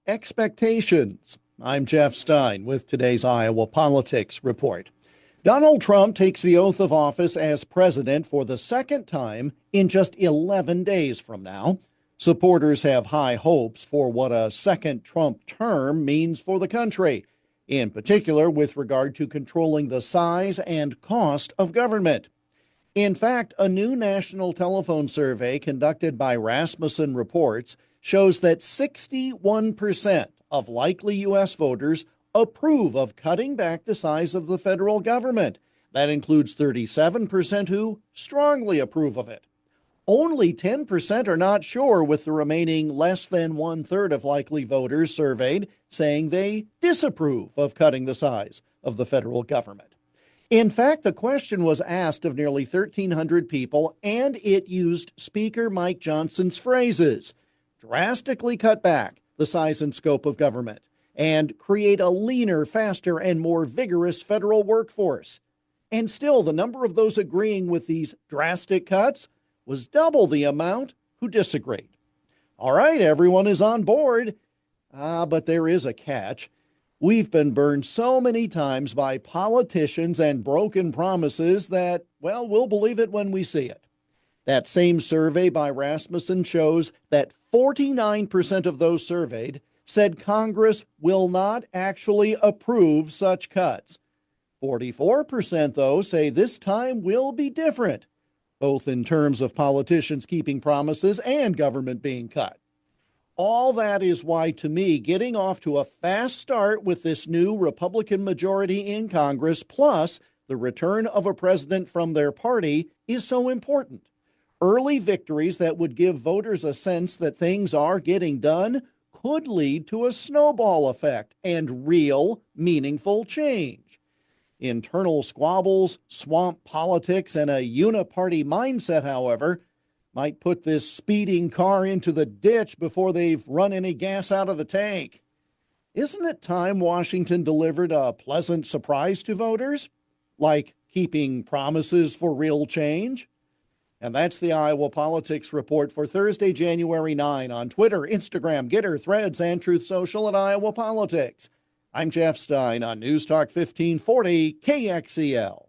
expectations. I'm Jeff Stein with today's Iowa Politics Report. Donald Trump takes the oath of office as president for the second time in just 11 days from now. Supporters have high hopes for what a second Trump term means for the country, in particular with regard to controlling the size and cost of government. In fact, a new national telephone survey conducted by Rasmussen Reports shows that 61% of likely U.S. voters approve of cutting back the size of the federal government. That includes 37% who strongly approve of it. Only 10% are not sure, with the remaining less than one-third of likely voters surveyed saying they disapprove of cutting the size of the federal government. In fact, the question was asked of nearly 1,300 people, and it used Speaker Mike Johnson's phrases: drastically cut back the size and scope of government, and create a leaner, faster, and more vigorous federal workforce. And still, the number of those agreeing with these drastic cuts was double the amount who disagreed. All right, everyone is on board. But there is a catch. We've been burned so many times by politicians and broken promises that, well, we'll believe it when we see it. That same survey by Rasmussen shows that 49% of those surveyed said Congress will not actually approve such cuts. 44%, though, say this time will be different, both in terms of politicians keeping promises and government being cut. All that is why, to me, getting off to a fast start with this new Republican majority in Congress, plus the return of a president from their party, is so important. Early victories that would give voters a sense that things are getting done could lead to a snowball effect and real, meaningful change. Internal squabbles, swamp politics, and a uniparty mindset, however, might put this speeding car into the ditch before they've run any gas out of the tank. Isn't it time Washington delivered a pleasant surprise to voters, like keeping promises for real change? And that's the Iowa Politics Report for Thursday, January 9 on Twitter, Instagram, Getter, Threads, and Truth Social at Iowa Politics. I'm Jeff Stein on News Talk 1540 KXEL.